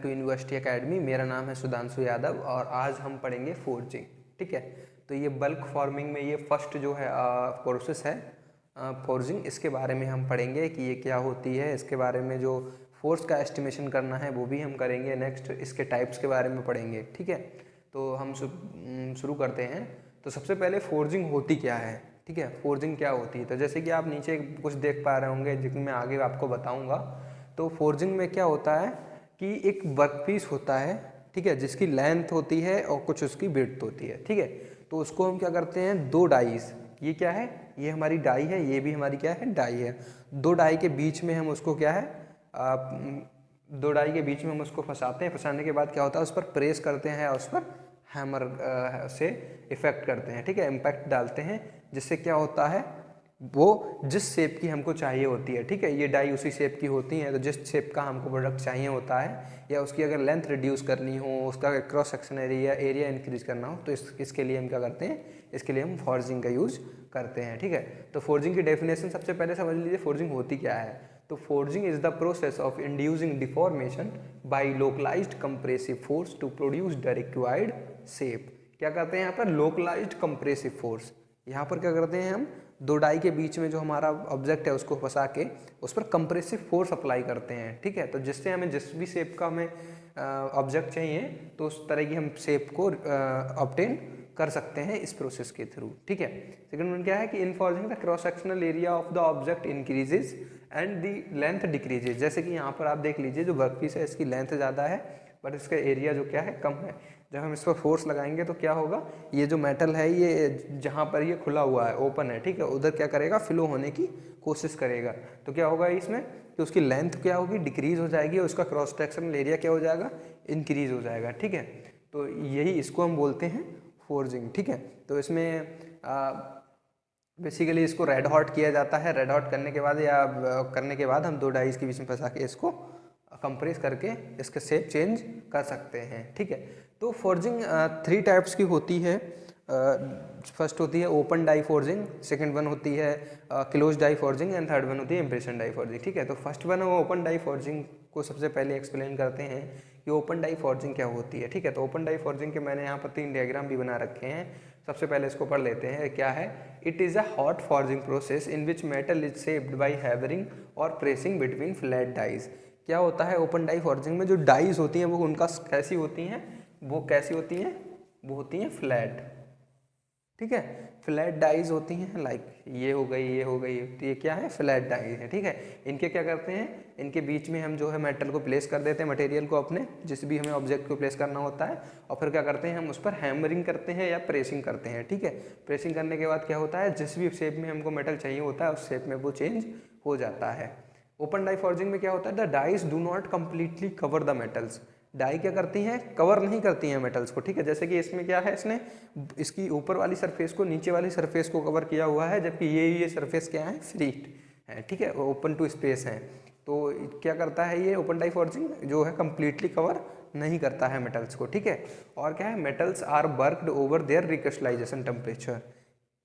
To university academy. मेरा नाम है सुधांशु यादव और आज हम पढ़ेंगे फोर्जिंग। ठीक है, तो ये बल्क फॉर्मिंग में ये फर्स्ट जो है प्रोसेस है फोर्जिंग, इसके बारे में हम पढ़ेंगे कि ये क्या होती है। इसके बारे में जो फोर्स का एस्टिमेशन करना है वो भी हम करेंगे। नेक्स्ट इसके टाइप्स के बारे में पढ़ेंगे। ठीक है, तो हम शुरू करते हैं। तो सबसे पहले फोर्जिंग होती क्या है। ठीक है, फोर्जिंग क्या होती है, तो जैसे कि आप नीचे कुछ देख पा रहे होंगे जिसमें मैं आगे आपको बताऊंगा। तो फोर्जिंग में क्या होता है कि एक वर्कपीस होता है, ठीक है, जिसकी लेंथ होती है और कुछ उसकी विड्थ होती है। ठीक है, तो उसको हम क्या करते हैं, दो डाइस, ये क्या है, ये हमारी डाई है, ये भी हमारी क्या है, डाई है। दो डाई के बीच में हम उसको क्या है, दो डाई के बीच में हम उसको फंसाते हैं। फंसाने के बाद क्या होता है, उस पर प्रेस करते हैं और उस पर हैमर से इफेक्ट करते हैं। ठीक है, इम्पैक्ट डालते हैं, जिससे क्या होता है, वो जिस शेप की हमको चाहिए होती है। ठीक है, ये डाई उसी शेप की होती हैं, तो जिस शेप का हमको प्रोडक्ट चाहिए होता है या उसकी अगर लेंथ रिड्यूस करनी हो, उसका क्रॉस सेक्शन एरिया इंक्रीज करना हो, तो इसके लिए हम क्या करते हैं, इसके लिए हम फोर्जिंग का यूज करते हैं। ठीक है, तो फोर्जिंग की डेफिनेशन सबसे पहले समझ लीजिए, फोर्जिंग होती क्या है। तो forging is the process of inducing deformation by localised compressive force to produce the required shape. क्या करते हैं यहाँ पर, लोकलाइज्ड कंप्रेसिव फोर्स। यहाँ पर क्या करते हैं, हम दो डाई के बीच में जो हमारा ऑब्जेक्ट है उसको फंसा के उस पर कंप्रेसिव फोर्स अप्लाई करते हैं। ठीक है, तो जिससे हमें जिस भी शेप का हमें ऑब्जेक्ट चाहिए तो उस तरह की हम शेप को ऑब्टेन कर सकते हैं इस प्रोसेस के थ्रू। ठीक है, सेकंड वन क्या है कि in forging the cross sectional area of the object increases and the length decreases. जैसे कि यहाँ पर आप देख लीजिए, जो वर्कपीस है इसकी लेंथ ज़्यादा है बट इसका एरिया जो क्या है, कम है। जब हम इस पर फोर्स लगाएंगे तो क्या होगा, ये जो मेटल है ये जहाँ पर ये खुला हुआ है, ओपन है, ठीक है, उधर क्या करेगा, फ्लो होने की कोशिश करेगा। तो क्या होगा इसमें कि उसकी लेंथ क्या होगी, डिक्रीज हो जाएगी, और उसका क्रॉस सेक्शनल एरिया क्या हो जाएगा, इंक्रीज हो जाएगा। ठीक है, तो यही इसको हम बोलते हैं फोर्जिंग। ठीक है, तो इसमें बेसिकली इसको रेड हॉट किया जाता है। रेड हॉट करने के बाद या करने के बाद हम दो डाइस के बीच में फंसा के इसको कंप्रेस करके इसका शेप चेंज कर सकते हैं। ठीक है, तो फोर्जिंग थ्री टाइप्स की होती है। फर्स्ट होती है open die forging, second one होती है close die forging and third one होती है इम्प्रेशन डाई फोर्जिंग। ठीक है, तो फर्स्ट वन है ओपन डाई फोर्जिंग को सबसे पहले एक्सप्लेन करते हैं कि ओपन डाई फोर्जिंग क्या होती है। ठीक है, तो ओपन डाई फोर्जिंग के मैंने यहाँ पर 3 डायग्राम भी बना रखे हैं। सबसे पहले इसको पढ़ लेते हैं, क्या है। It is a hot forging process in which metal is shaped by hammering और प्रेसिंग बिटवीन फ्लैट डाइज। क्या होता है ओपन डाई फॉर्जिंग में, जो डाइज होती हैं वो उनका कैसी होती हैं, वो कैसी होती हैं, वो होती हैं फ्लैट। ठीक है, फ्लैट डाइज होती हैं, लाइक ये हो गई, ये हो गई, तो ये क्या है, फ्लैट डाइज है। ठीक है, इनके क्या करते हैं, इनके बीच में हम जो है मेटल को प्लेस कर देते हैं, मटेरियल को अपने जिस भी हमें ऑब्जेक्ट को प्लेस करना होता है, और फिर क्या करते हैं, हम उस पर हैमरिंग करते हैं या प्रेसिंग करते हैं। ठीक है, प्रेसिंग करने के बाद क्या होता है, जिस भी शेप में हमको मेटल चाहिए होता है उस शेप में वो चेंज हो जाता है। ओपन डाई फॉर्जिंग में क्या होता है, the dies do not completely cover the metals. Die क्या करती हैं, कवर नहीं करती हैं मेटल्स को। ठीक है, जैसे कि इसमें क्या है, इसने इसकी ऊपर वाली सरफेस को नीचे वाली सरफेस को कवर किया हुआ है, जबकि ये सरफेस क्या है, फ्री है। ठीक है, ओपन टू स्पेस है। तो क्या करता है ये ओपन डाई फॉर्जिंग, जो है कंप्लीटली कवर नहीं करता है मेटल्स को। ठीक है, और क्या है, metals are worked over their recrystallisation temperature.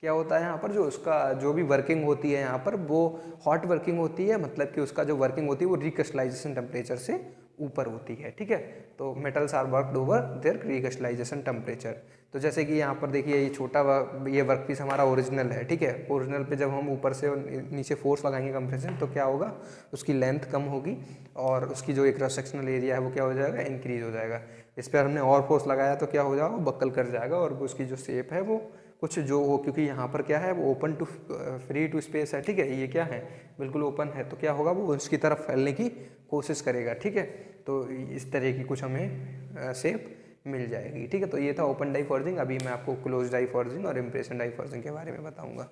क्या होता है यहाँ पर, जो उसका जो भी वर्किंग होती है यहाँ पर वो हॉट वर्किंग होती है, मतलब कि उसका जो वर्किंग होती है वो रिक्रिस्टलाइजेशन टेम्परेचर से ऊपर होती है। ठीक है, तो metals are worked over their recrystallisation temperature. तो जैसे कि यहाँ पर देखिए, ये छोटा ये वर्कपीस हमारा ओरिजिनल है। ठीक है, ओरिजिनल पे जब हम ऊपर से नीचे फोर्स लगाएंगे कंप्रेशन, तो क्या होगा, उसकी लेंथ कम होगी और उसकी जो एक क्रॉस सेक्शनल एरिया है वो क्या हो जाएगा, इंक्रीज हो जाएगा। इस पर हमने और फोर्स लगाया तो क्या हो जाएगा, बक्कल कर जाएगा और उसकी जो शेप है वो कुछ जो वो, क्योंकि यहाँ पर क्या है, वो open to free to space है। ठीक है, ये क्या है, बिल्कुल ओपन है, तो क्या होगा, वो उसकी तरफ फैलने की कोशिश करेगा। ठीक है, तो इस तरह की कुछ हमें शेप मिल जाएगी। ठीक है, तो ये था ओपन डाई फॉर्जिंग। अभी मैं आपको क्लोज डाई फॉर्जिंग और इम्प्रेशन डाई फॉर्जिंग के बारे में बताऊंगा।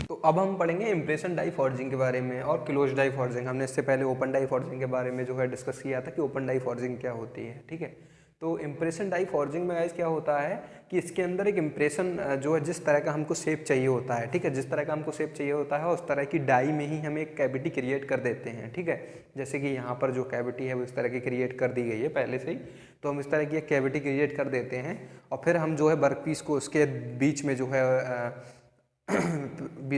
तो अब हम पढ़ेंगे इम्प्रेशन डाई फॉर्जिंग के बारे में और क्लोज डाई फॉर्जिंग। हमने इससे पहले ओपन डाई फॉर्जिंग के बारे में जो है डिस्कस किया था कि ओपन डाई फॉर्जिंग क्या होती है। ठीक है, तो इम्प्रेशन डाई फॉर्जिंग में गाइस क्या होता है कि इसके अंदर एक इम्प्रेशन जो है, जिस तरह का हमको शेप चाहिए होता है, ठीक है, जिस तरह का हमको शेप चाहिए होता है उस तरह की डाई में ही हम एक कैविटी क्रिएट कर देते हैं। ठीक है, जैसे कि यहाँ पर जो कैविटी है वो इस तरह की क्रिएट कर दी गई है पहले से ही, तो हम इस तरह की एक कैविटी क्रिएट कर देते हैं और फिर हम जो है वर्कपीस को उसके बीच में जो है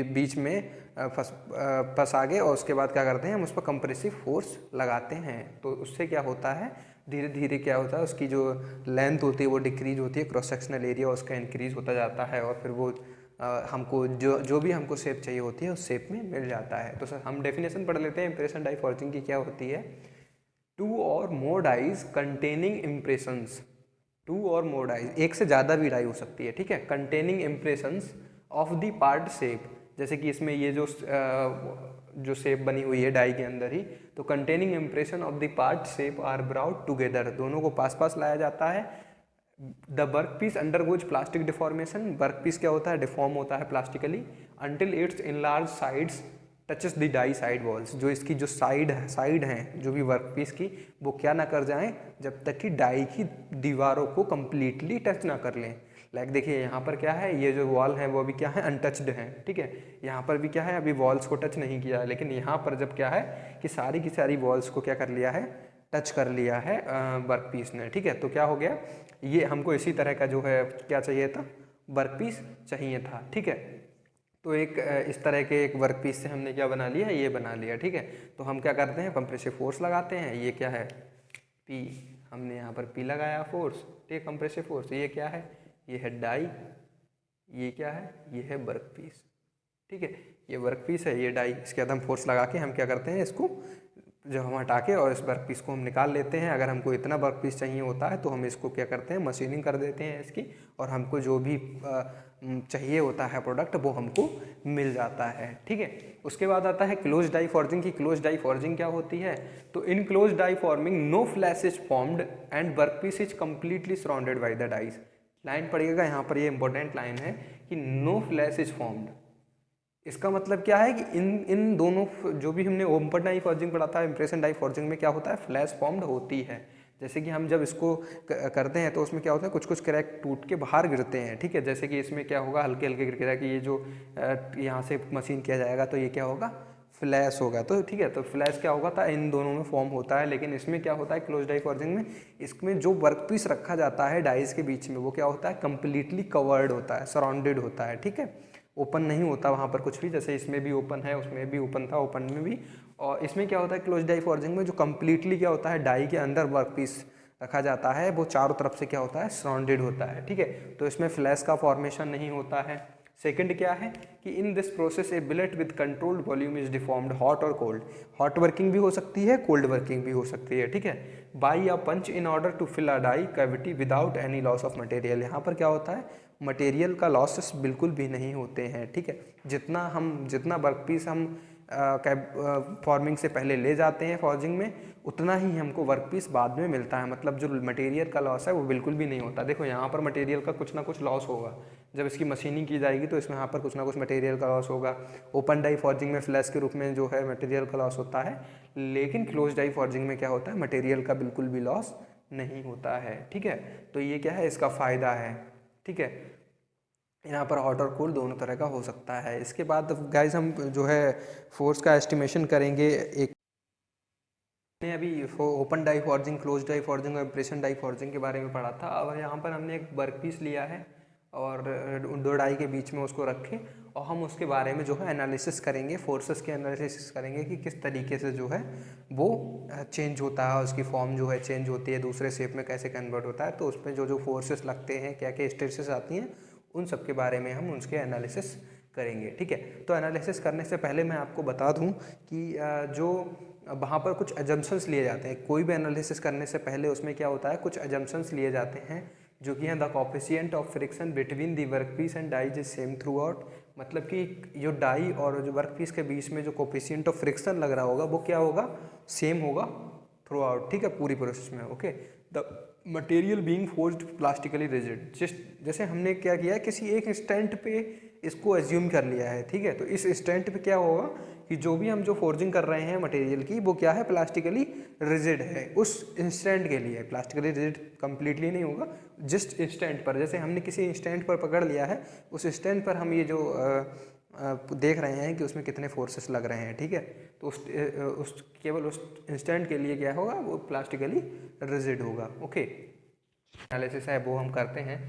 बीच में फंसा के और उसके बाद क्या करते हैं, हम उस पर कंप्रेसिव फोर्स लगाते हैं। तो उससे क्या होता है, धीरे धीरे क्या होता है, उसकी जो लेंथ होती है वो डिक्रीज होती है, क्रॉस सेक्शनल एरिया उसका इंक्रीज होता जाता है और फिर वो हमको जो भी हमको शेप चाहिए होती है उस शेप में मिल जाता है। तो सर हम डेफिनेशन पढ़ लेते हैं इम्प्रेशन डाई फॉर्जिंग की क्या होती है। टू और मोर डाइज कंटेनिंग इम्प्रेशंस, टू और मोर डाइज, एक से ज़्यादा भी डाई हो सकती है, ठीक है, containing impressions of the part shape, जैसे कि इसमें ये जो शेप बनी हुई है डाई के अंदर ही, तो containing impression of the part shape are brought together, दोनों को पास पास लाया जाता है। The work piece undergoes plastic deformation, work piece क्या होता है, डिफॉर्म होता है plastically, until its enlarge sides touches the die side walls, जो इसकी जो साइड हैं जो भी वर्क पीस की, वो क्या ना कर जाएं जब तक कि डाई की दीवारों को कंप्लीटली टच ना कर लें। लाइक देखिए यहाँ पर क्या है, ये जो वॉल है वो अभी क्या है, अनटच्ड है, ठीक है, यहाँ पर भी क्या है, अभी वॉल्स को टच नहीं किया है, लेकिन यहाँ पर जब क्या है कि सारी की सारी वॉल्स को क्या कर लिया है, टच कर लिया है वर्क पीस ने, ठीक है, तो क्या हो गया, ये हमको इसी तरह का जो है क्या चाहिए था, वर्क पीस चाहिए था, ठीक है। तो एक इस तरह के एक वर्क पीस से हमने क्या बना लिया, ये बना लिया, ठीक है। तो हम क्या करते हैं, कंप्रेसिव फोर्स लगाते हैं, ये क्या है, पी, हमने यहाँ पर पी लगाया फोर्स, ठीक है, कंप्रेसिव फोर्स, ये क्या है, ये है डाई, ये क्या है, ये है वर्क पीस, ठीक है, ये वर्क पीस है, ये डाई, इसके बाद हम फोर्स लगा के हम क्या करते हैं, इसको जब हम हटा के और इस वर्क पीस को हम निकाल लेते हैं। अगर हमको इतना वर्क पीस चाहिए होता है तो हम इसको क्या करते हैं, मशीनिंग कर देते हैं इसकी, और हमको जो भी चाहिए होता है प्रोडक्ट वो हमको मिल जाता है, ठीक है। उसके बाद आता है क्लोज डाई फॉर्जिंग की। क्लोज डाई फॉर्जिंग क्या होती है, तो in close die forming no flash is formed and work piece is completely surrounded by the dies. Line पढ़िएगा यहाँ पर, ये इंपॉर्टेंट लाइन है कि नो फ्लैश इज फॉर्म्ड, इसका मतलब क्या है कि इन दोनों जो भी हमने ओपन डाई फॉर्जिंग पढ़ा था, इम्प्रेशन डाई फॉर्जिंग में क्या होता है, फ्लैश फॉर्म्ड होती है। जैसे कि हम जब इसको करते हैं तो उसमें क्या होता है, कुछ कुछ क्रैक टूट के बाहर गिरते हैं, ठीक है, जैसे कि इसमें क्या होगा, हल्के हल्के क्रैक, ये जो यहाँ से मशीन किया जाएगा तो ये क्या होगा, फ्लैश होगा, तो ठीक है, तो फ्लैश क्या होगा था, इन दोनों में फॉर्म होता है। लेकिन इसमें क्या होता है, क्लोज डाई फॉर्जिंग में, इसमें जो वर्क पीस रखा जाता है डाइज के बीच में, वो क्या होता है, कंप्लीटली कवर्ड होता है, सराउंडेड होता है, ठीक है, ओपन नहीं होता वहाँ पर कुछ भी, जैसे इसमें भी ओपन है, उसमें भी ओपन था, ओपन में भी। और इसमें क्या होता है, क्लोज डाई फॉर्जिंग में जो कंप्लीटली क्या होता है, डाई के अंदर वर्क पीस रखा जाता है, वो चारों तरफ से क्या होता है, सराउंडेड होता है, ठीक है, तो इसमें फ्लैश का फॉर्मेशन नहीं होता है। सेकंड क्या है कि in this process a billet with controlled volume is deformed, hot और कोल्ड, हॉट वर्किंग भी हो सकती है, कोल्ड वर्किंग भी हो सकती है, ठीक है, by a punch in order to fill a die cavity without any loss of material. यहाँ पर क्या होता है, मटेरियल का लॉसेस बिल्कुल भी नहीं होते हैं, ठीक है, जितना वर्क पीस हम फॉर्मिंग से पहले ले जाते हैं फॉर्जिंग में, उतना ही हमको वर्क पीस बाद में मिलता है, मतलब जो मटेरियल का लॉस है वो बिल्कुल भी नहीं होता। देखो यहाँ पर मटेरियल का कुछ ना कुछ लॉस होगा, जब इसकी मशीनिंग की जाएगी तो इसमें यहाँ पर कुछ ना कुछ मटेरियल का लॉस होगा। ओपन डाई फॉर्जिंग में फ्लैश के रूप में जो है मटेरियल का लॉस होता है, लेकिन क्लोज डाई फॉर्जिंग में क्या होता है, मटेरियल का बिल्कुल भी लॉस नहीं होता है, ठीक है। तो ये क्या है, इसका फ़ायदा है, ठीक है, यहाँ पर हॉट और कोल्ड दोनों तरह का हो सकता है। इसके बाद गाइज हम जो है फोर्स का एस्टिमेशन करेंगे। एक ने अभी open die forging, close die forging और इम्प्रेशन डाई फॉर्जिंग के बारे में पढ़ा था। अब यहाँ पर हमने एक वर्क पीस लिया है और दो डाई के बीच में उसको रखे, और हम उसके बारे में जो है एनालिसिस करेंगे, फोर्सेस के एनालिसिस करेंगे कि किस तरीके से जो है वो चेंज होता है, उसकी फॉर्म जो है चेंज होती है, दूसरे शेप में कैसे कन्वर्ट होता है, तो उसमें जो जो फोर्सेस लगते हैं, क्या क्या स्ट्रेसेस आती हैं, उन सब के बारे में हम उसके एनालिसिस करेंगे, ठीक है। तो एनालिसिस करने से पहले मैं आपको बता दूं कि जो वहाँ पर कुछ अजम्पशंस लिए जाते हैं, कोई भी एनालिसिस करने से पहले उसमें क्या होता है, कुछ अजम्पशंस लिए जाते हैं, जो कि हैं the coefficient of friction between the work piece and dies is same throughout, मतलब कि जो डाई और जो वर्क पीस के बीच में जो कोफिशिएंट ऑफ फ्रिक्शन लग रहा होगा वो क्या होगा, सेम होगा थ्रू आउट, ठीक है, पूरी प्रोसेस में, okay. The material being forced plastically rigid, जैसे हमने क्या किया है, किसी एक इंस्टेंट पे इसको एज्यूम कर लिया है, ठीक है, तो इस इंस्टेंट पे क्या होगा कि जो भी हम जो फोर्जिंग कर रहे हैं मटेरियल की, वो क्या है, प्लास्टिकली रिजिड है उस इंस्टेंट के लिए। प्लास्टिकली रिजिड कंप्लीटली नहीं होगा, जस्ट इंस्टेंट पर, जैसे हमने किसी इंस्टेंट पर पकड़ लिया है, उस इंस्टेंट पर हम ये जो देख रहे हैं कि उसमें कितने फोर्सेस लग रहे हैं, ठीक है, तो उस केवल उस इंस्टेंट के लिए क्या होगा, वो प्लास्टिकली रिजिड होगा, ओके। एनालिसिस है वो हम करते हैं।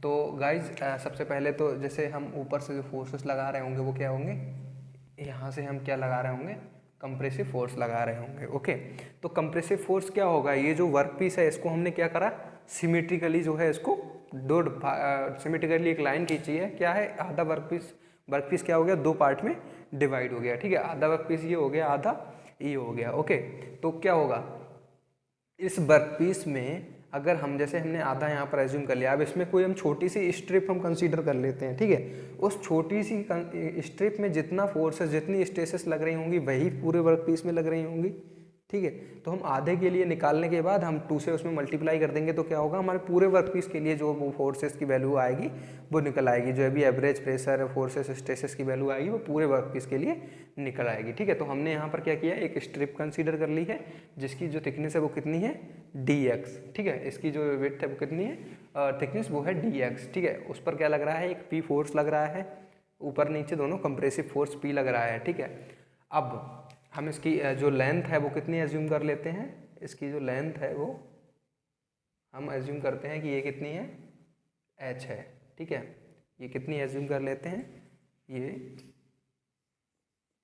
तो गाइज सबसे पहले तो जैसे हम ऊपर से जो फोर्सेस लगा रहे होंगे वो क्या होंगे, यहाँ से हम क्या लगा रहे होंगे, कंप्रेसिव फोर्स लगा रहे होंगे। ओके, तो कंप्रेसिव फोर्स क्या होगा, ये जो वर्क पीस है इसको हमने क्या करा, सिमेट्रिकली जो है इसको दो सिमेट्रिकली एक लाइन खींची है, क्या है, आधा वर्क पीस क्या हो गया, दो पार्ट में डिवाइड हो गया, ठीक है, आधा वर्क पीस ये हो गया, आधा ये हो गया। ओके, तो क्या होगा, इस वर्क पीस में अगर हम जैसे हमने आधा यहाँ पर एज्यूम कर लिया, अब इसमें कोई हम छोटी सी स्ट्रिप हम कंसीडर कर लेते हैं, ठीक है, उस छोटी सी स्ट्रिप में जितना फोर्सेस जितनी स्ट्रेसेस लग रही होंगी वही पूरे वर्क पीस में लग रही होंगी, ठीक है। तो हम आधे के लिए निकालने के बाद हम 2 से उसमें मल्टीप्लाई कर देंगे तो क्या होगा, हमारे पूरे वर्क पीस के लिए जो वो फोर्सेस की वैल्यू आएगी वो निकल आएगी, जो अभी एवरेज प्रेशर फोर्सेस स्ट्रेसेस की वैल्यू आएगी वो पूरे वर्क पीस के लिए निकल आएगी, ठीक है। तो हमने यहाँ पर क्या किया, एक स्ट्रिप कंसीडर कर ली है जिसकी जो थिकनेस है वो कितनी है, dx, ठीक है, इसकी जो विड्थ है वो कितनी है, थिकनेस वो है dx, ठीक है। उस पर क्या लग रहा है, एक P फोर्स लग रहा है, ऊपर नीचे दोनों कंप्रेसिव फोर्स P लग रहा है, ठीक है। अब हम इसकी जो लेंथ है वो कितनी एज्यूम कर लेते हैं, इसकी जो लेंथ है वो हम एज्यूम करते हैं कि ये कितनी है, h है, ठीक है, ये कितनी एज्यूम कर लेते हैं, ये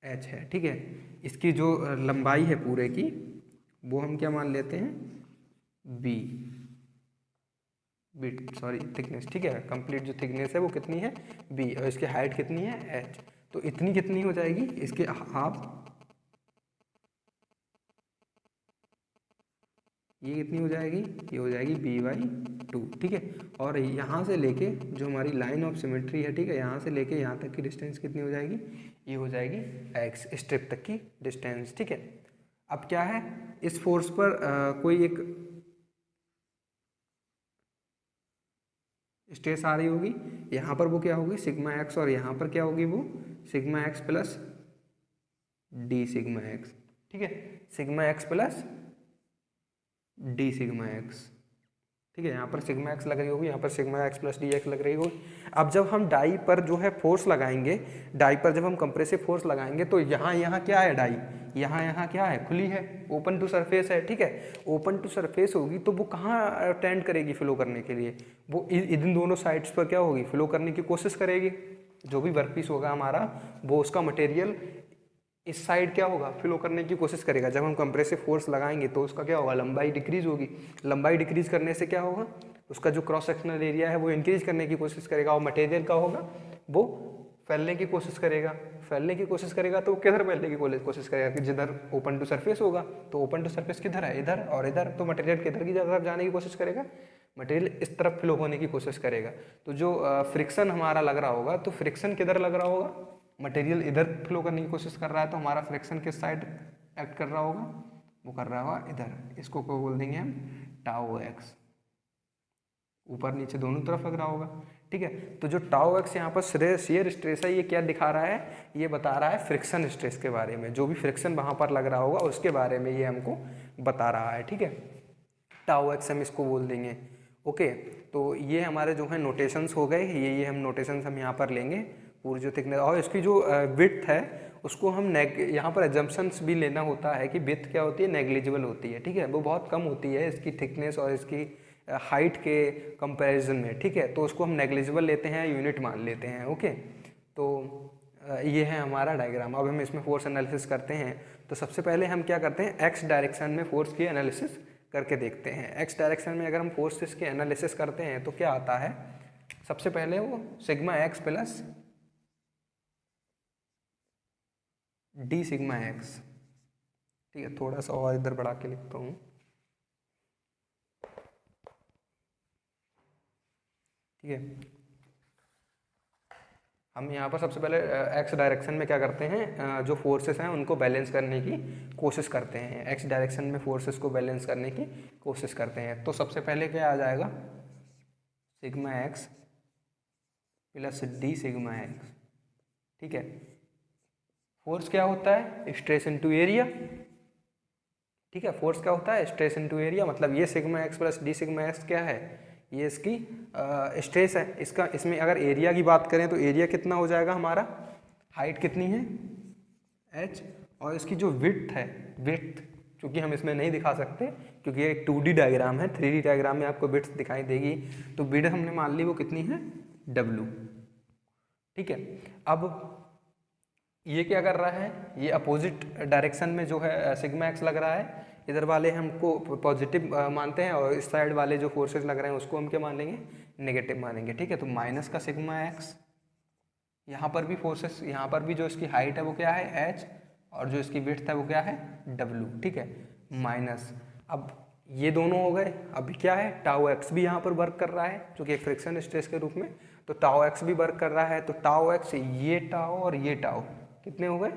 h है, ठीक है। इसकी जो लंबाई है पूरे की वो हम क्या मान लेते हैं, थिकनेस, ठीक है, कंप्लीट जो थिकनेस है वो कितनी है, b, और इसकी हाइट कितनी है, h, तो इतनी कितनी हो जाएगी, इसके हाफ, ये कितनी हो जाएगी, ये हो जाएगी b/2, ठीक है। और यहाँ से लेके जो हमारी लाइन ऑफ सिमेट्री है, ठीक है, यहाँ से लेके यहाँ तक की डिस्टेंस कितनी हो जाएगी, ये हो जाएगी x, स्ट्रिप तक की डिस्टेंस, ठीक है। अब क्या है, इस फोर्स पर कोई एक स्ट्रेस आ रही होगी, यहाँ पर वो क्या होगी, सिग्मा x, और यहाँ पर क्या होगी, वो sigma x plus d sigma x, ठीक है, sigma x plus d sigma x, ठीक है, यहाँ पर सिग्मा x लग रही होगी, यहाँ पर sigma x plus D x लग रही होगी। अब जब हम डाई पर जो है फोर्स लगाएंगे, डाई पर जब हम कंप्रेसिव फोर्स लगाएंगे तो यहाँ क्या है, डाई यहाँ क्या है, खुली है, ओपन टू सरफेस है, ठीक है। ओपन टू सरफेस होगी तो वो कहाँ टेंड करेगी फ्लो करने के लिए, वो इन दोनों साइड्स पर क्या होगी, फ्लो करने की कोशिश करेगी। जो भी वर्कपीस होगा हमारा वो उसका मटेरियल इस साइड क्या होगा, फ्लो करने की कोशिश करेगा। जब हम कंप्रेसिव फोर्स लगाएंगे तो उसका क्या होगा, लंबाई डिक्रीज होगी, लंबाई डिक्रीज करने से क्या होगा, उसका जो क्रॉस सेक्शनल एरिया है वो इंक्रीज करने की कोशिश करेगा, और मटेरियल का होगा वो फैलने की कोशिश करेगा, तो किधर फैलने की कोशिश करेगा, कि जिधर ओपन टू सरफेस होगा, तो ओपन टू सरफेस किधर है, इधर, और इधर, तो मटेरियल किधर की तरफ जाने की कोशिश करेगा, मटेरियल इस तरफ फ्लो होने की कोशिश करेगा। तो जो फ्रिक्शन हमारा लग रहा होगा, तो फ्रिक्शन किधर लग रहा होगा, मटेरियल इधर फ्लो करने की कोशिश कर रहा है, तो हमारा फ्रिक्शन किस साइड एक्ट कर रहा होगा, वो कर रहा होगा इधर, इसको को बोल देंगे हम टाउ एक्स, ऊपर नीचे दोनों तरफ लग रहा होगा, ठीक है। तो जो टाउ एक्स यहाँ पर शियर स्ट्रेस है, ये क्या दिखा रहा है, ये बता रहा है फ्रिक्शन स्ट्रेस के बारे में, जो भी फ्रिक्शन वहाँ पर लग रहा होगा उसके बारे में ये हमको बता रहा है, ठीक है। टाउ एक्स हम इसको बोल देंगे। ओके, तो ये हमारे जो है नोटेशंस हो गए, ये हम नोटेशंस हम यहाँ पर लेंगे, पूरी जो थिकनेस, और इसकी जो विड्थ है उसको हम यहाँ पर एजम्पशंस भी लेना होता है कि विड्थ क्या होती है, नेग्लिजिबल होती है, ठीक है, वो बहुत कम होती है इसकी थिकनेस और इसकी हाइट के कंपैरिजन में, ठीक है, तो उसको हम नेग्लिजिबल लेते हैं, यूनिट मान लेते हैं। ओके, तो ये है हमारा डायग्राम। अब हम इसमें फोर्स एनालिसिस करते हैं, तो सबसे पहले हम क्या करते हैं, एक्स डायरेक्शन में फोर्स की एनालिसिस करके देखते हैं। एक्स डायरेक्शन में अगर हम फोर्सेस के एनालिसिस करते हैं तो क्या आता है, सबसे पहले वो sigma x plus D sigma x, ठीक है, थोड़ा सा और इधर बढ़ा के लिखता हूँ, ठीक है। हम यहाँ पर सबसे पहले एक्स डायरेक्शन में क्या करते हैं, जो फोर्सेस हैं उनको बैलेंस करने की कोशिश करते हैं, एक्स डायरेक्शन में फोर्सेस को बैलेंस करने की कोशिश करते हैं। तो सबसे पहले क्या आ जाएगा, sigma x plus D sigma x, ठीक है। फोर्स क्या होता है, स्ट्रेस इनटू एरिया, ठीक है, फोर्स क्या होता है, स्ट्रेस इनटू एरिया, मतलब ये sigma x plus D sigma x क्या है, ये इसकी स्ट्रेस है। इसका इसमें अगर एरिया की बात करें तो एरिया कितना हो जाएगा हमारा, हाइट कितनी है h, और इसकी जो विड्थ है, विड्थ क्योंकि हम इसमें नहीं दिखा सकते क्योंकि ये एक 2D डायग्राम है, 3D डायग्राम में आपको विड्थ दिखाई देगी, तो विड्थ हमने मान ली वो कितनी है w, ठीक है। अब ये क्या कर रहा है, ये अपोजिट डायरेक्शन में जो है सिग्मा एक्स लग रहा है, इधर वाले हमको पॉजिटिव मानते हैं और इस साइड वाले जो फोर्सेस लग रहे हैं उसको हम क्या मान लेंगे, नेगेटिव मानेंगे। ठीक है, तो माइनस का सिग्मा एक्स, यहाँ पर भी फोर्सेस, यहाँ पर भी जो इसकी हाइट है वो क्या है एच, और जो इसकी विड्थ है वो क्या है डब्ल्यू। ठीक है, माइनस, अब ये दोनों हो गए, अभी क्या है टाउ एक्स भी यहाँ पर वर्क कर रहा है जो कि एक फ्रिक्शन स्ट्रेस के रूप में, तो टाउ एक्स भी वर्क कर रहा है, तो टाउ एक्स, ये टाउ और ये टाउ कितने हो गए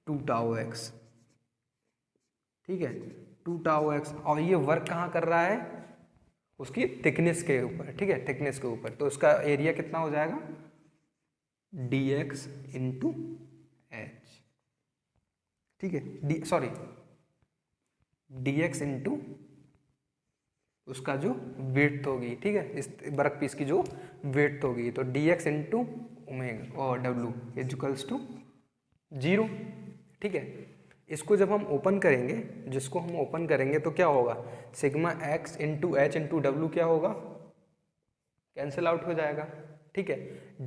2 टाउ एक्स। ठीक है, 2 टाउ एक्स, और ये वर्क कहाँ कर रहा है, उसकी थिकनेस के ऊपर। ठीक है, थिकनेस के ऊपर, तो उसका एरिया कितना हो जाएगा dx इंटू एच। ठीक है, dx इंटू उसका जो वेट होगी। ठीक है, इस वर्क पीस की जो वेट होगी, तो dx इंटू ओमेगा और डब्ल्यू इक्वल्स टू 0। ठीक है, इसको जब हम ओपन करेंगे, जिसको हम ओपन करेंगे तो क्या होगा, sigma x into H into W क्या होगा, कैंसिल आउट हो जाएगा। ठीक है,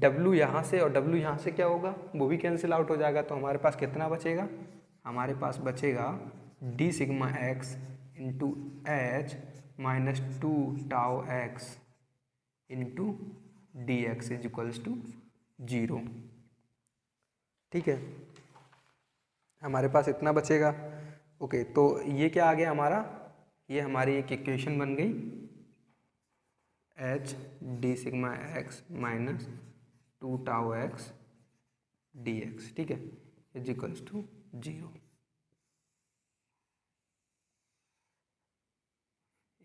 W यहाँ से और W यहाँ से क्या होगा, वो भी कैंसिल आउट हो जाएगा, तो हमारे पास कितना बचेगा, हमारे पास बचेगा d sigma x into H minus 2 tau x into d x is equals to 0। ठीक है, हमारे पास इतना बचेगा। ओके, तो ये क्या आ गया हमारा, ये हमारी एक इक्वेशन बन गई, H d sigma x minus 2 tau x d x. ठीक है, इज इक्वल्स टू 0।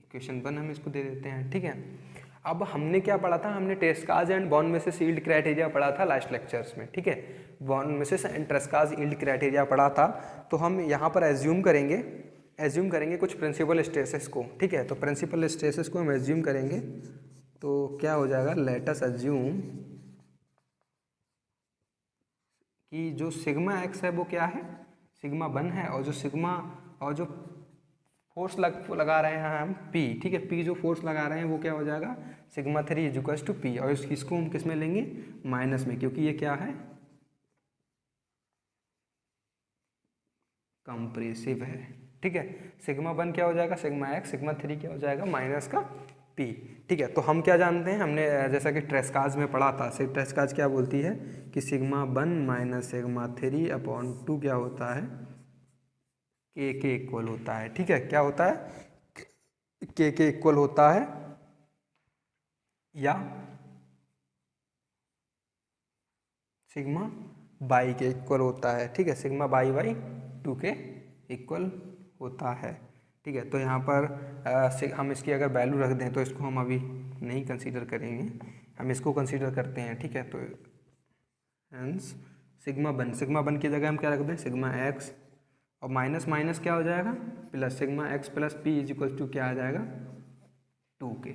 इक्वेशन 1 हम इसको दे देते हैं। ठीक है, अब हमने क्या पढ़ा था, हमने ट्रेस्काज and Bon Mrs yield criteria पढ़ा था लास्ट लेक्चर्स में। ठीक है, बॉन मिसेस एंड ट्रेस्काज यील्ड क्राइटेरिया पढ़ा था, तो हम यहाँ पर एज्यूम करेंगे कुछ प्रिंसिपल स्ट्रेसेस को। ठीक है, तो प्रिंसिपल स्ट्रेसेस को हम एज्यूम करेंगे, तो क्या हो जाएगा, लेट अस एज्यूम कि जो सिग्मा एक्स है वो क्या है, सिग्मा 1 है, और जो फोर्स लगा रहे हैं हम P। ठीक है, P जो फोर्स लगा रहे हैं वो क्या हो जाएगा, sigma 3 is equals to P, और इसको हम किस में लेंगे, माइनस में, क्योंकि ये क्या है कंप्रेसिव है। ठीक है, सिग्मा 1 क्या हो जाएगा सिग्मा एक्स, सिग्मा 3 क्या हो जाएगा माइनस का P। ठीक है, तो हम क्या जानते हैं, हमने जैसा कि ट्रेस्काज में पढ़ा था, ट्रेस्काज क्या बोलती है कि सिग्मा 1 माइनस सिग्मा 3 अपॉन 2 क्या होता है, के इक्वल होता है। ठीक है, क्या होता है, के इक्वल होता है, या सिग्मा बाई के इक्वल होता है। ठीक है, सिग्मा बाई 2 के इक्वल होता है। ठीक है, तो यहाँ पर हम इसकी अगर वैल्यू रख दें, तो इसको हम अभी नहीं कंसीडर करेंगे, हम इसको कंसीडर करते हैं। ठीक है, तो हेंस सिग्मा 1 की जगह हम क्या रख दें, सिग्मा एक्स, और माइनस माइनस क्या हो जाएगा, plus sigma x plus p is equal to क्या आ जाएगा 2 के।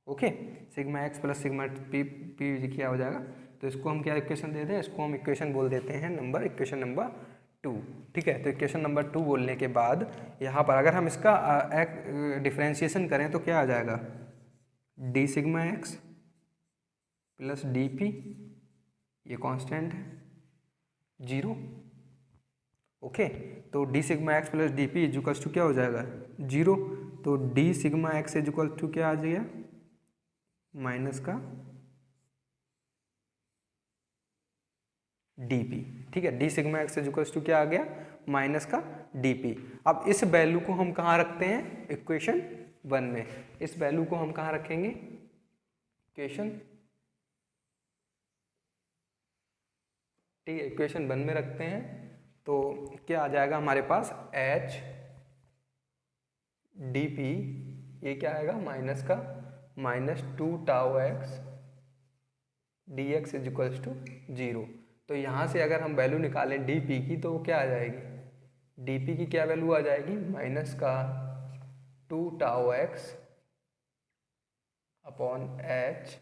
Okay, sigma x plus sigma p क्या हो जाएगा, तो इसको हम क्या इक्वेशन दे दें, इसको हम इक्वेशन बोल देते हैं इक्वेशन नंबर 2। ठीक है, तो इक्वेशन नंबर 2 बोलने के बाद यहाँ पर अगर हम इसका डिफ्रेंशिएशन करें तो क्या आ जाएगा, d sigma x plus d p, ये कांस्टेंट है 0। ओके, तो d sigma x plus d p equals to क्या हो जाएगा 0, तो d sigma x equal to क्या आ जाएगा माइनस का डी पी। ठीक है, d sigma x equals to क्या आ गया माइनस का डी पी। अब इस वैल्यू को हम कहाँ रखते हैं, इक्वेशन 1 में, इस वैल्यू को हम कहाँ रखेंगे, इक्वेशन, ठीक है, इक्वेशन 1 में रखते हैं, तो क्या आ जाएगा हमारे पास एच डी पी, ये क्या आएगा माइनस का -2 tau x d x is equals to 0। तो यहाँ से अगर हम वैल्यू निकालें डी पी की, तो वो क्या आ जाएगी, डी पी की क्या वैल्यू आ जाएगी, माइनस का 2 tau x upon H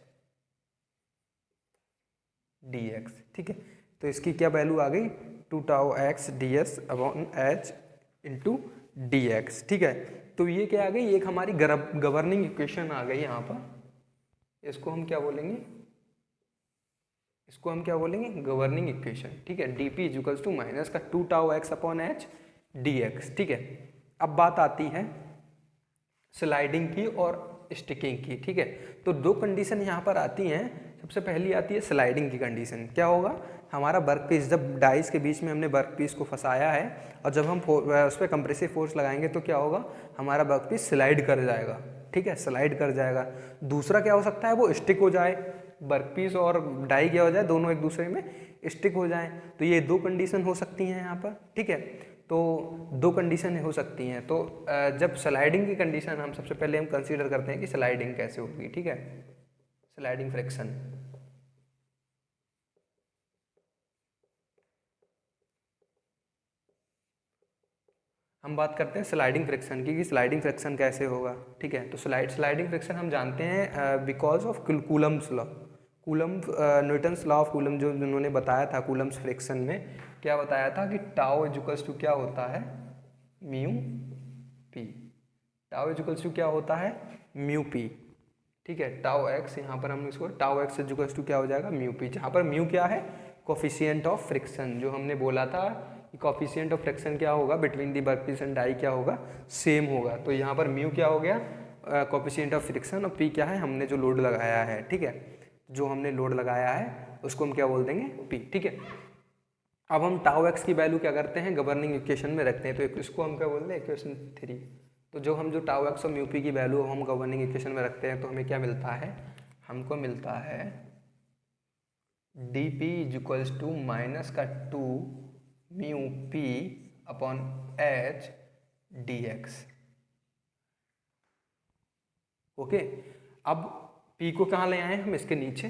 d x. ठीक है, तो इसकी क्या वैल्यू आ गई 2 tau x D S upon H into d x. ठीक है, तो ये क्या आ गई, एक हमारी गवर्निंग इक्वेशन आ गई यहाँ पर, इसको हम क्या बोलेंगे इसको हम क्या बोलेंगे, गवर्निंग इक्वेशन, ठीक है। D p is equals to minus का 2 tau x upon H d x, ठीक है। अब बात आती है स्लाइडिंग की और स्टिकिंग की, ठीक है। तो दो कंडीशन यहाँ पर आती हैं। सबसे पहली आती है स्लाइडिंग की कंडीशन। क्या होगा, हमारा वर्क पीस, जब डाइस के बीच में हमने वर्क पीस को फंसाया है और जब हम उस पर कंप्रेसिव फोर्स लगाएंगे तो क्या होगा, हमारा वर्क पीस स्लाइड कर जाएगा, ठीक है, स्लाइड कर जाएगा। दूसरा क्या हो सकता है, वो स्टिक हो जाए, वर्क पीस और डाई क्या हो जाए, दोनों एक दूसरे में स्टिक हो जाएं। तो ये दो कंडीशन हो सकती हैं यहाँ पर, ठीक है। तो दो कंडीशन हो सकती हैं। तो जब स्लाइडिंग की कंडीशन हम सबसे पहले हम कंसीडर करते हैं कि स्लाइडिंग कैसे होगी, ठीक है। स्लाइडिंग फ्रिक्शन, हम बात करते हैं स्लाइडिंग फ्रिक्शन की कि स्लाइडिंग फ्रिक्शन कैसे होगा, ठीक है। तो स्लाइडिंग फ्रिक्शन हम जानते हैं because of Coulomb's law, Newton's law of coulomb जो उन्होंने बताया था कूलम्स फ्रिक्शन में, क्या बताया था कि टाउ इक्वल्स टू क्या होता है, mu p. Tau equals to क्या होता है, म्यू पी, ठीक है। टाउ एक्स, यहाँ पर हम इसको टाउ एक्स इक्वल्स टू क्या हो जाएगा, म्यू पी, जहाँ पर म्यू क्या है, कोफिशिएंट ऑफ फ्रिक्शन। जो हमने बोला था कि कोफिशिएंट ऑफ फ्रिक्शन क्या होगा between the workpiece and die, क्या होगा, सेम होगा। तो यहाँ पर म्यू क्या हो गया, कोफिशिएंट ऑफ फ्रिक्शन, और पी क्या है, हमने जो लोड लगाया है, ठीक है, जो हमने लोड लगाया है उसको हम क्या बोल देंगे, पी, ठीक है। अब हम टाउ एक्स की वैल्यू क्या करते हैं, गवर्निंग इक्वेशन में रखते हैं। तो इसको हम क्या बोलते हैं, इक्वेशन 3। तो जो हम जो टाउ एक्स और म्यू पी की वैल्यू हम गवर्निंग इक्वेशन में रखते हैं तो हमें क्या मिलता है, हमको मिलता है d p equals to minus का 2 mu p upon H d x, okay. अब पी को कहाँ ले आए हम, इसके नीचे,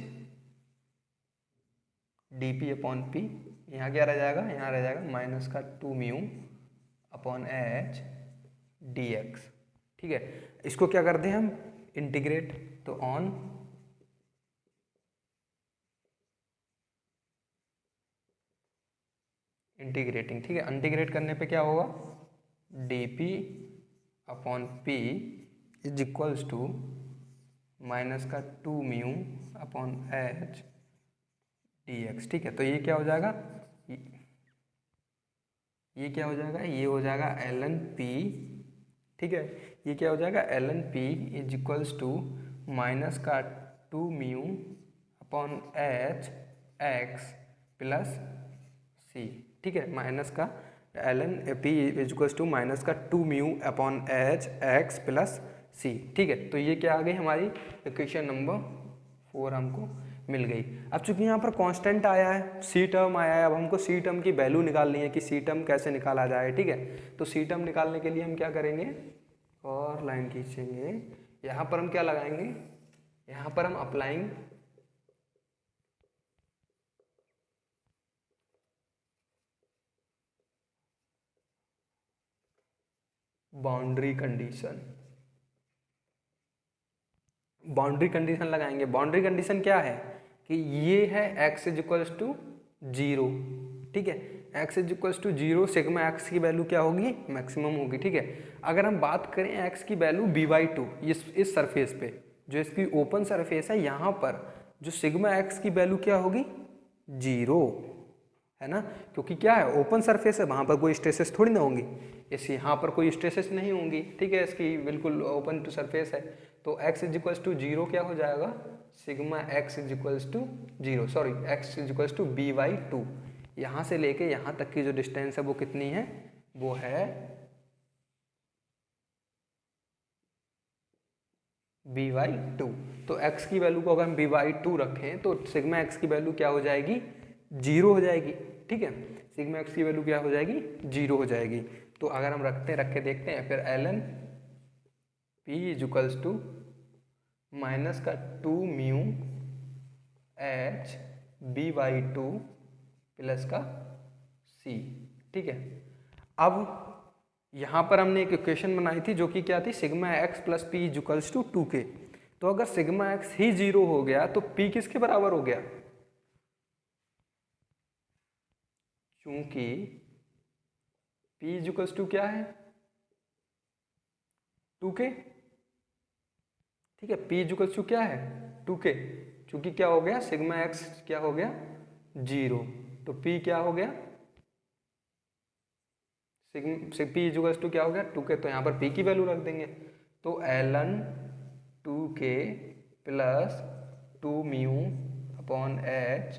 डी पी अपॉन पी, यहाँ क्या रह जाएगा, यहाँ रह जाएगा माइनस का 2 mu upon H d x, ठीक है। इसको क्या करते हैं हम, इंटीग्रेट, तो ऑन इंटीग्रेटिंग, ठीक है। इंटीग्रेट करने पे क्या होगा, d p upon p is equals to minus का 2 mu upon H d x, ठीक है। तो ये क्या हो जाएगा, ये क्या हो जाएगा, ये हो जाएगा एल एन पी, ठीक है। ये क्या हो जाएगा, L N P is equals to minus का 2 mu upon H X plus C, ठीक है। माइनस का L N P is equals to minus का 2 mu upon H X plus C, ठीक है। तो ये क्या आ गई हमारी इक्वेशन नंबर 4 हमको मिल गई। अब चूंकि यहाँ पर कांस्टेंट आया है, सी टर्म आया है, अब हमको सी टर्म की वैल्यू निकालनी है कि सी टर्म कैसे निकाला जाए, ठीक है। तो सी टर्म निकालने के लिए हम क्या करेंगे, और लाइन खींचेंगे, यहाँ पर हम क्या लगाएंगे, यहाँ पर हम applying boundary condition, boundary condition लगाएंगे। बाउंड्री कंडीशन क्या है कि ये है x इज इक्वल्स टू 0, ठीक है। x is equals to 0, sigma x की वैल्यू क्या होगी, मैक्सिमम होगी, ठीक है। अगर हम बात करें x की वैल्यू b/2, इस सरफेस पे जो इसकी ओपन सरफेस है, यहाँ पर जो सिग्मा x की वैल्यू क्या होगी, 0, है ना। क्योंकि क्या है, ओपन सरफेस है, वहाँ पर कोई स्ट्रेसेस थोड़ी ना होंगी, इस यहाँ पर कोई स्ट्रेसेस नहीं होंगी, ठीक है। इसकी बिल्कुल ओपन टू सरफेस है। तो x इज इक्वल्स टू 0 क्या हो जाएगा, sigma x is equals to 0, sorry x is equals to b/2। यहाँ से लेके यहाँ तक की जो डिस्टेंस है वो कितनी है, वो है b/2। तो x की वैल्यू को अगर हम b/2 रखें तो सिग्मा x की वैल्यू क्या हो जाएगी, 0 हो जाएगी, ठीक है। सिग्मा x की वैल्यू क्या हो जाएगी, 0 हो जाएगी। तो अगर हम रख के देखते हैं, फिर ln p is equals to minus का 2 म्यू h b/2 प्लस का c, ठीक है। अब यहाँ पर हमने एक इक्वेशन बनाई थी जो कि क्या थी, sigma x plus p is equals to 2k। तो अगर सिग्मा x ही 0 हो गया तो p किसके बराबर हो गया, क्योंकि p इज इक्वल्स टू क्या है, 2k, ठीक है। p इज इक्वल्स टू क्या है, 2k। क्योंकि क्या हो गया, सिग्मा एक्स क्या हो गया 0, तो p क्या हो गया, p इजुअल टू क्या हो गया 2k, तो यहाँ पर p की वैल्यू रख देंगे, तो ln 2k plus 2 mu upon h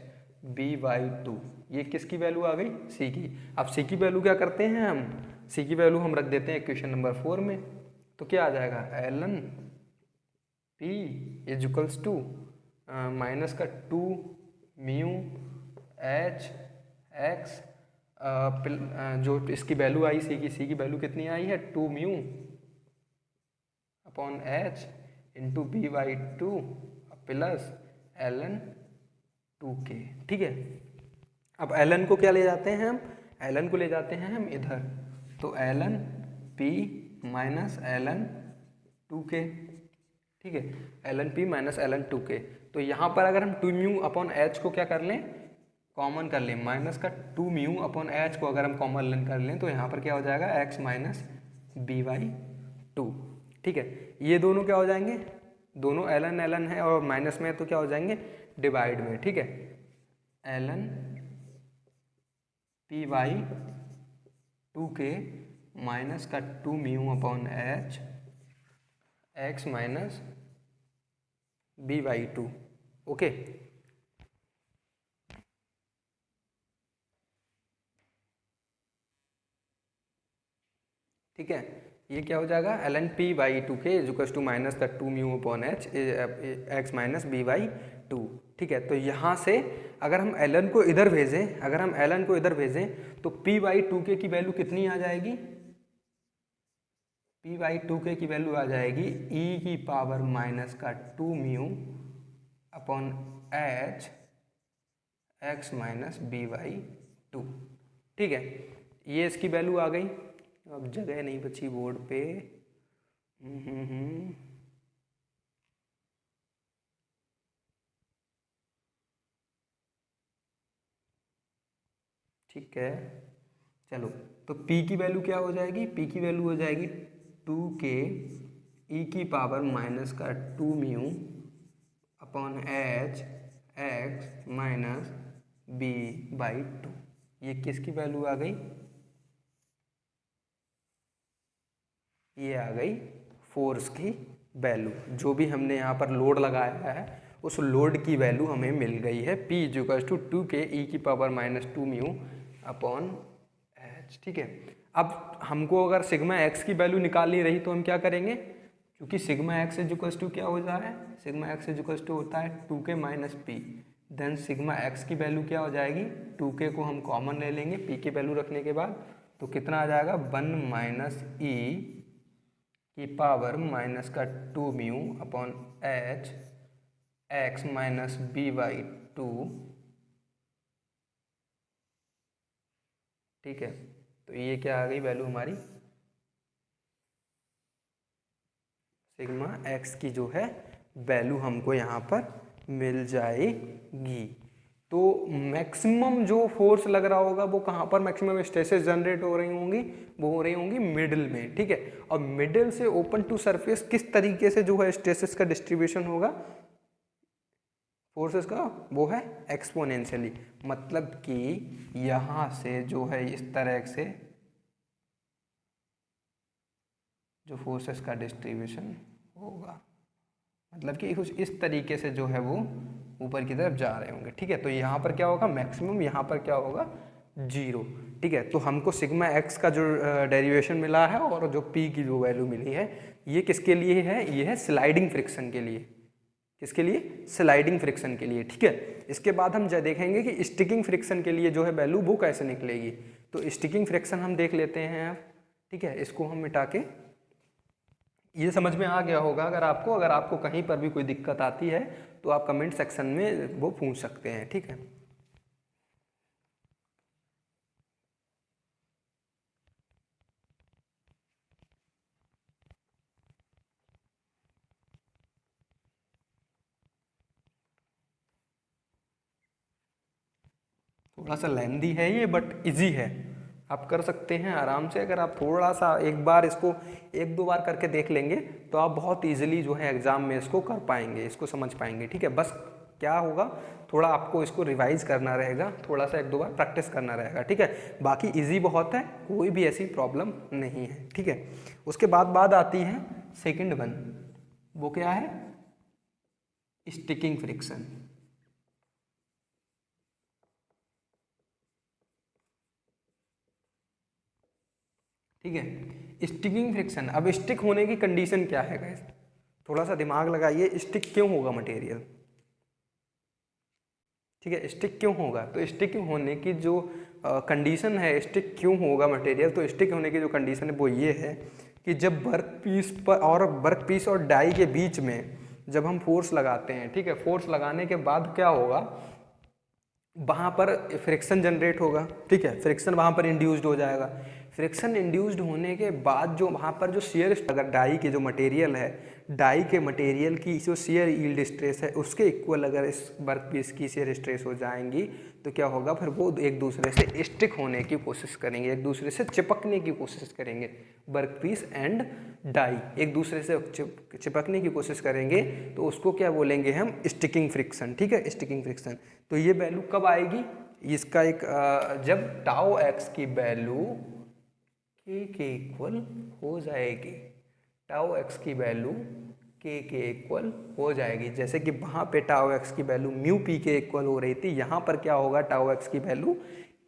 b/2, ये किसकी वैल्यू आ गई, c की। अब c की वैल्यू क्या करते हैं हम, c की वैल्यू हम रख देते हैं इक्वेशन नंबर 4 में, तो क्या आ जाएगा ln p इजुअल्स टू माइनस का 2 म्यू h x जो इसकी वैल्यू आई सी की वैल्यू कितनी आई है 2 mu upon h into b/2 plus ln 2k, ठीक है। अब ln को क्या ले जाते हैं हम, ln को ले जाते हैं हम इधर, तो ln p minus ln 2k, ठीक है, ln p minus ln 2k। तो यहाँ पर अगर हम 2 म्यू अपॉन h को क्या कर लें, कॉमन कर लें, माइनस का 2 म्यू अपॉन h को अगर हम कॉमन कर लें, तो यहाँ पर क्या हो जाएगा x माइनस b/2, ठीक है। ये दोनों क्या हो जाएंगे, दोनों ln ln है और माइनस में तो क्या हो जाएंगे डिवाइड में, ठीक है, ln p/2k माइनस का 2 mu upon h x minus b/2, okay. ठीक है, ये क्या हो जाएगा ln p/2k इजुअल्स टू माइनस का 2 mu upon h x minus b/2, ठीक है। तो यहाँ से अगर हम ln को इधर भेजें, अगर हम ln को इधर भेजें तो p/2k की वैल्यू कितनी आ जाएगी, p/2k की वैल्यू आ जाएगी e की पावर माइनस का 2 mu upon h x minus b/2, ठीक है। ये इसकी वैल्यू आ गई, अब जगह नहीं बची बोर्ड पे, ठीक है। चलो, तो p की वैल्यू क्या हो जाएगी, p की वैल्यू हो जाएगी 2k e की पावर माइनस का 2 mu upon h x minus b/2, ये किसकी वैल्यू आ गई, ये आ गई फोर्स की वैल्यू, जो भी हमने यहाँ पर लोड लगाया है उस लोड की वैल्यू हमें मिल गई है, P equals to 2k e की power minus 2 mu upon h, ठीक है। अब हमको अगर सिग्मा x की वैल्यू निकालनी रही तो हम क्या करेंगे, क्योंकि सिग्मा x इक्वल्स टू क्या हो जाता है, सिग्मा x इक्वल्स टू होता है 2k minus p, then sigma x की वैल्यू क्या हो जाएगी, 2k को हम कॉमन ले लेंगे p की वैल्यू रखने के बाद, तो कितना आ जाएगा 1 माइनस e की पावर माइनस का 2 mu upon h x minus b/2, ठीक है। तो ये क्या आ गई वैल्यू हमारी, सिग्मा x की जो है वैल्यू हमको यहाँ पर मिल जाएगी। तो मैक्सिमम जो फोर्स लग रहा होगा वो कहाँ पर मैक्सिमम स्ट्रेसेस जनरेट हो रही होंगी, वो हो रही होंगी मिडिल में, ठीक है। और मिडिल से ओपन टू सरफेस किस तरीके से जो है स्ट्रेसेस का डिस्ट्रीब्यूशन होगा फोर्सेस का, वो है एक्सपोनेंशियली, मतलब कि यहाँ से जो है इस तरह से जो फोर्सेस का डिस्ट्रीब्यूशन होगा, मतलब कि कुछ इस तरीके से जो है वो ऊपर की तरफ जा रहे होंगे, ठीक है। तो यहाँ पर क्या होगा मैक्सिमम, यहाँ पर क्या होगा 0, ठीक है। तो हमको सिग्मा x का जो डेरिवेशन मिला है और जो p की जो वैल्यू मिली है, ये किसके लिए है, ये है स्लाइडिंग फ्रिक्शन के लिए, किसके लिए, स्लाइडिंग फ्रिक्शन के लिए, ठीक है। इसके बाद हम देखेंगे कि स्टिकिंग फ्रिक्शन के लिए जो है वैल्यू वो कैसे निकलेगी। तो स्टिकिंग फ्रिक्शन हम देख लेते हैं, ठीक है। इसको हम मिटा के, ये समझ में आ गया होगा अगर आपको कहीं पर भी कोई दिक्कत आती है तो आप कमेंट सेक्शन में वो पूछ सकते हैं, ठीक है। थोड़ा सा लेंदी है ये बट इजी है, आप कर सकते हैं आराम से। अगर आप थोड़ा सा एक बार इसको 1-2 बार करके देख लेंगे तो आप बहुत इजीली जो है एग्ज़ाम में इसको कर पाएंगे, इसको समझ पाएंगे, ठीक है। बस क्या होगा, थोड़ा आपको इसको रिवाइज करना रहेगा, थोड़ा सा 1-2 बार प्रैक्टिस करना रहेगा, ठीक है। बाकी इजी बहुत है, कोई भी ऐसी प्रॉब्लम नहीं है, ठीक है। उसके बाद आती है सेकंड वन, वो क्या है, स्टिकिंग फ्रिक्शन। ठीक है, स्टिकिंग फ्रिक्शन। अब स्टिक होने की कंडीशन क्या है गाइस, थोड़ा सा दिमाग लगाइए, स्टिक क्यों होगा मटेरियल, ठीक है, स्टिक क्यों होगा। तो स्टिक होने की जो कंडीशन है, स्टिक क्यों होगा मटेरियल, तो स्टिक होने की जो कंडीशन है वो ये है कि जब वर्क पीस और डाई के बीच में जब हम फोर्स लगाते हैं, ठीक है, फोर्स लगाने के बाद क्या होगा, वहाँ पर फ्रिक्शन जनरेट होगा, ठीक है, फ्रिक्शन वहाँ पर इंड्यूस्ड हो जाएगा। फ्रिक्शन इंड्यूस्ड होने के बाद जो वहाँ पर जो शियर, अगर डाई के जो मटेरियल है, डाई के मटेरियल की जो शियर यील्ड स्ट्रेस है उसके इक्वल अगर इस वर्क पीस की शियर स्ट्रेस हो जाएंगी तो क्या होगा, फिर वो एक दूसरे से स्टिक होने की कोशिश करेंगे, एक दूसरे से चिपकने की कोशिश करेंगे। वर्क पीस एंड डाई एक दूसरे से चिपकने की कोशिश करेंगे, तो उसको क्या बोलेंगे हम, स्टिकिंग फ्रिक्शन, ठीक है, स्टिकिंग फ्रिक्शन। तो ये वैल्यू कब आएगी, इसका एक जब टाउ एक्स की वैल्यू के इक्वल हो जाएगी, टाउ एक्स की वैल्यू के इक्वल हो जाएगी। जैसे कि वहाँ पे टाउ एक्स की वैल्यू म्यू पी के इक्वल हो रही थी, यहाँ पर क्या होगा, टाउ एक्स की वैल्यू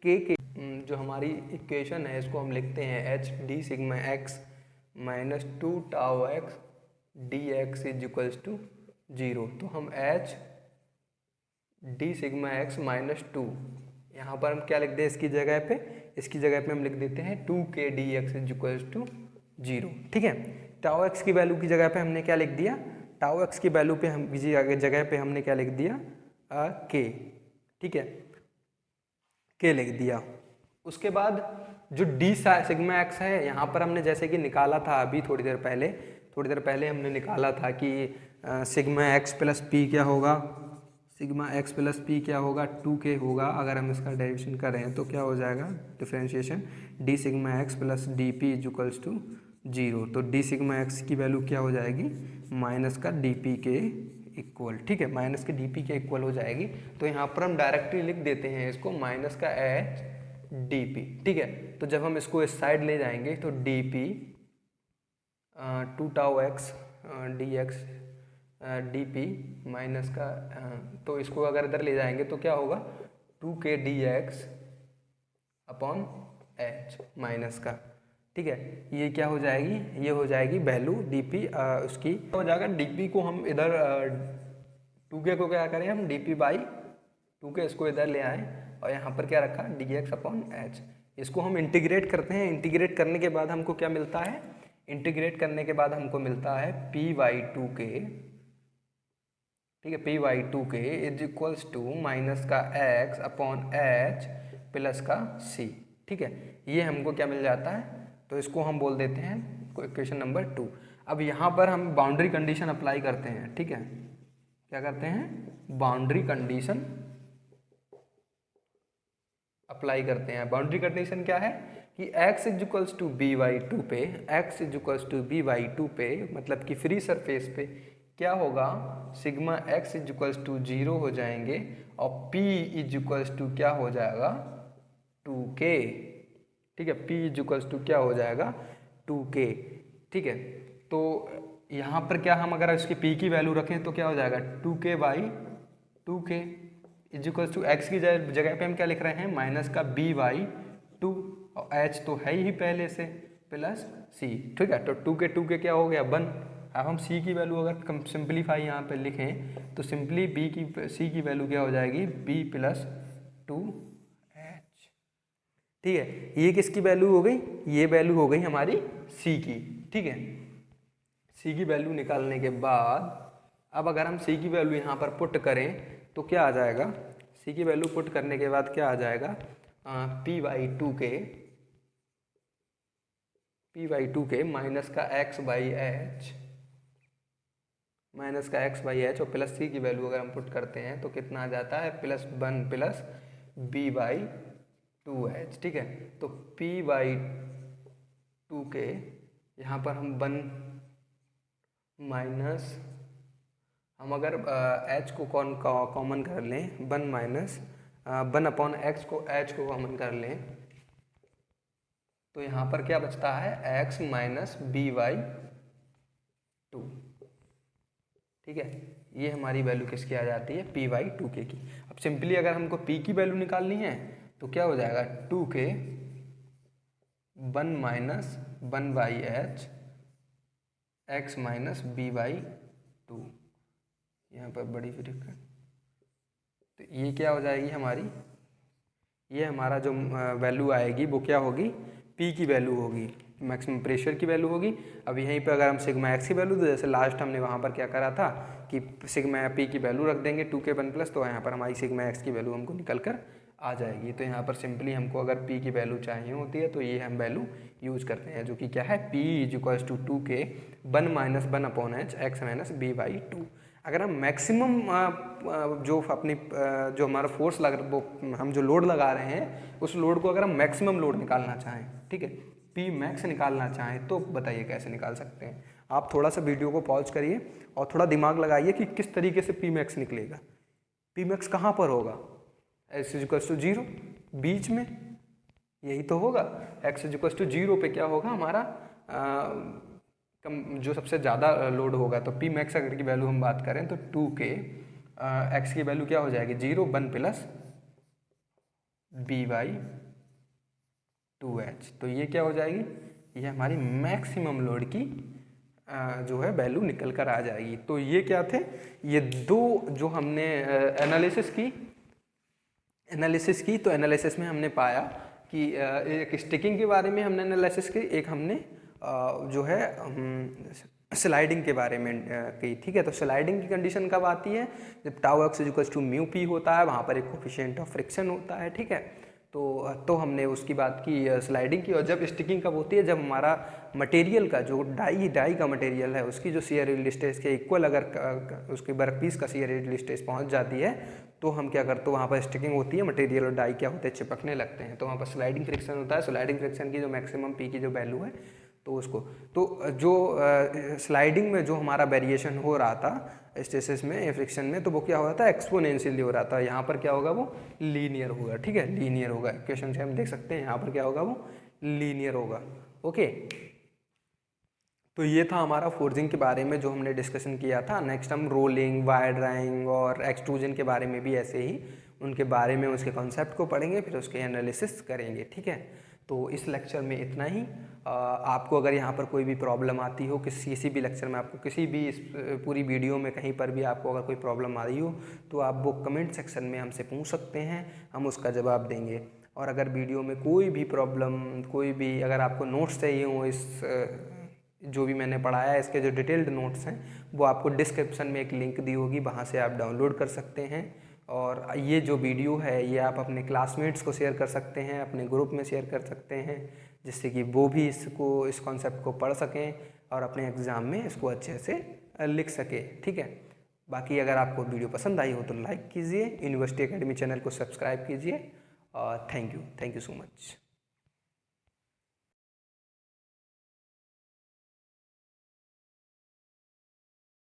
के जो हमारी इक्वेशन है इसको हम लिखते हैं H d sigma x minus 2 tau x d x is equals to 0। तो हम H d sigma x minus 2, यहाँ पर हम क्या लिख दें इसकी जगह पे, इसकी जगह पे हम लिख देते हैं 2k d x is equals to 0, ठीक है। टाउ एक्स की वैल्यू की जगह पे हमने क्या लिख दिया, टाउ एक्स की वैल्यू पे हम जगह पे हमने क्या लिख दिया, के, ठीक है, के लिख दिया। उसके बाद जो डी सिग्मा एक्स है, यहाँ पर हमने जैसे कि निकाला था अभी थोड़ी देर पहले हमने निकाला था कि सिग्मा एक्स प्लस पी क्या होगा, सिग्मा एक्स प्लस पी क्या होगा, 2k होगा। अगर हम इसका डेरिवेशन करें तो क्या हो जाएगा, differentiation d sigma x plus d p is equals to 0। तो डी सिग्मा एक्स की वैल्यू क्या हो जाएगी, माइनस का डी पी के इक्वल, ठीक है, माइनस के डी पी के इक्वल हो जाएगी। तो यहाँ पर हम डायरेक्टली लिख देते हैं इसको माइनस का एच डी पी, ठीक है। तो जब हम इसको इस साइड ले जाएंगे तो D P 2 tau x d x D P minus का तो इसको अगर इधर ले जाएंगे तो क्या होगा, 2k d x upon H minus का, ठीक है। ये क्या हो जाएगी, ये हो जाएगी वैल्यू डी पी, उसकी हो जाएगा डी पी को हम इधर 2k को क्या करें हम, डी पी बाई 2k इसको इधर ले आए और यहाँ पर क्या रखा, डी एक्स अपॉन एच। इसको हम इंटीग्रेट करते हैं, इंटीग्रेट करने के बाद हमको क्या मिलता है, इंटीग्रेट करने के बाद हमको मिलता है पी बाई 2k, ठीक है, P by 2k is equals to minus का एक्स अपॉन एच प्लस का सी, ठीक है। ये हमको क्या मिल जाता है, तो इसको हम बोल देते हैं इक्वेशन नंबर 2। अब यहाँ पर हम बाउंड्री कंडीशन अप्लाई करते हैं, ठीक है, क्या करते हैं, बाउंड्री कंडीशन अप्लाई करते हैं। बाउंड्री कंडीशन क्या है कि x is equals to B by 2 पे, x is equals to B by 2 पे, मतलब कि फ्री सरफेस पे क्या होगा, sigma x is equals to 0 हो जाएंगे और p इज इक्वल्स टू क्या हो जाएगा, 2k, ठीक है, p इज इक्वल्स टू क्या हो जाएगा, 2k, ठीक है। तो यहाँ पर क्या हम अगर इसकी p की वैल्यू रखें तो क्या हो जाएगा, 2k by 2k is equals to x की जगह पे हम क्या लिख रहे हैं, माइनस का b बाई 2 और h तो है ही पहले से प्लस c, ठीक है। तो 2k क्या हो गया 1। अब हम c की वैल्यू अगर सिंप्लीफाई यहाँ पे लिखें तो सिंपली c की वैल्यू क्या हो जाएगी, b प्लस 2h, ठीक है। ये किसकी वैल्यू हो गई, ये वैल्यू हो गई हमारी c की, ठीक है। c की वैल्यू निकालने के बाद अब अगर हम c की वैल्यू यहाँ पर पुट करें तो क्या आ जाएगा, c की वैल्यू पुट करने के बाद क्या आ जाएगा, p बाई 2k माइनस का x बाई एच और प्लस c की वैल्यू अगर हम पुट करते हैं तो कितना आ जाता है, plus 1 plus b by 2h, ठीक है। तो p बाई 2k यहाँ पर हम 1 माइनस हम अगर एच को कॉमन कर लें, 1 माइनस 1 अपॉन एक्स को एच को कॉमन कर लें, तो यहाँ पर क्या बचता है, x माइनस बी वाई 2। ठीक है, ये हमारी वैल्यू किसकी आ जाती है, p बाई 2k की। अब सिंपली अगर हमको p की वैल्यू निकालनी है तो क्या हो जाएगा, 2k 1 minus 1 by H x minus B by 2, यहाँ पर बड़ी ब्रैकेट, तो ये क्या हो जाएगी हमारी, ये हमारा जो वैल्यू आएगी वो क्या होगी, P की वैल्यू होगी, मैक्सिमम प्रेशर की वैल्यू होगी। अब यहीं पे अगर हम सिग्मा एक्स की वैल्यू, तो जैसे लास्ट हमने वहाँ पर क्या करा था कि सिग्मा P की वैल्यू रख देंगे 2k1 प्लस, तो यहाँ पर हमारी सिग्मा एक्स की वैल्यू हमको निकल कर आ जाएगी। तो यहाँ पर सिंपली हमको अगर P की वैल्यू चाहिए होती है तो ये हम वैल्यू यूज करते हैं, जो कि क्या है, P is equals to 2k 1 minus 1 upon H x minus B by 2। अगर हम मैक्सिमम जो अपनी जो हमारा फोर्स लग वो हम जो लोड लगा रहे हैं उस लोड को अगर हम मैक्सिमम लोड निकालना चाहें, ठीक है, पी मैक्स निकालना चाहें, तो बताइए कैसे निकाल सकते हैं। आप थोड़ा सा वीडियो को पॉज करिए और थोड़ा दिमाग लगाइए कि किस तरीके से पी मैक्स निकलेगा। पी मैक्स कहाँ पर होगा, एक्स इज इक्वल्स टू 0 बीच में, यही तो होगा। एक्स इज इक्वल्स टू 0 पे क्या होगा हमारा कम जो सबसे ज़्यादा लोड होगा, तो पी मैक्स अगर की वैल्यू हम बात करें तो 2k एक्स की वैल्यू क्या हो जाएगी, 0 1 प्लस बी बाई 2h, तो ये क्या हो जाएगी, ये हमारी मैक्सिमम लोड की जो है वैल्यू निकल कर आ जाएगी। तो ये क्या थे, ये दो जो हमने एनालिसिस की, तो एनालिसिस में हमने पाया कि एक स्टिकिंग के बारे में हमने एनालिसिस की, एक हमने जो है स्लाइडिंग के बारे में की। ठीक है, तो स्लाइडिंग की कंडीशन कब आती है, जब tau x equals to mu p होता है, वहाँ पर एक कोफिशिएंट ऑफ फ्रिक्शन होता है। ठीक है, तो हमने उसकी बात की स्लाइडिंग की। और जब स्टिकिंग कब होती है, जब हमारा मटेरियल का जो डाई का मटेरियल है उसकी जो शियर यील्ड स्ट्रेस के इक्वल अगर उसके वर्क पीस का शियर यील्ड स्ट्रेस पहुंच जाती है, तो हम क्या करते हैं, वहाँ पर स्टिकिंग होती है, मटेरियल और डाई क्या होते हैं, चिपकने लगते हैं, तो वहाँ पर स्लाइडिंग फ्रिक्शन होता है। स्लाइडिंग फ्रिक्शन की जो मैक्सिमम पी की जो वैल्यू है, तो उसको तो जो स्लाइडिंग में जो हमारा वेरिएशन हो रहा था स्ट्रेसेस में या फ्रिक्शन में, तो वो क्या हो रहा था, एक्सपोनेंशियली हो रहा था। यहाँ पर क्या होगा, वो लीनियर होगा। ठीक है, लीनियर होगा, इक्वेशन से हम देख सकते हैं यहाँ पर क्या होगा, वो लीनियर होगा। ओके, तो ये था हमारा फोर्जिंग के बारे में जो हमने डिस्कशन किया था। नेक्स्ट हम रोलिंग, वायर ड्राइंग और एक्सट्रूजन के बारे में भी ऐसे ही उनके बारे में उसके कॉन्सेप्ट को पढ़ेंगे, फिर उसके एनालिसिस करेंगे। ठीक है, तो इस लेक्चर में इतना ही। आपको अगर यहाँ पर कोई भी प्रॉब्लम आती हो, किसी भी लेक्चर में आपको किसी भी इस पूरी वीडियो में कहीं पर भी आपको अगर कोई प्रॉब्लम आ रही हो, तो आप वो कमेंट सेक्शन में हमसे पूछ सकते हैं, हम उसका जवाब देंगे। और अगर वीडियो में कोई भी प्रॉब्लम, कोई भी अगर आपको नोट्स चाहिए हो, इस जो भी मैंने पढ़ाया है इसके जो डिटेल्ड नोट्स हैं, वो आपको डिस्क्रिप्शन में एक लिंक दी होगी, वहाँ से आप डाउनलोड कर सकते हैं। और ये जो वीडियो है ये आप अपने क्लासमेट्स को शेयर कर सकते हैं, अपने ग्रुप में शेयर कर सकते हैं, जिससे कि वो भी इस कॉन्सेप्ट को पढ़ सकें और अपने एग्ज़ाम में इसको अच्छे से लिख सके। ठीक है, बाकी अगर आपको वीडियो पसंद आई हो तो लाइक कीजिए, यूनिवर्सिटी एकेडमी चैनल को सब्सक्राइब कीजिए। और थैंक यू सो मच।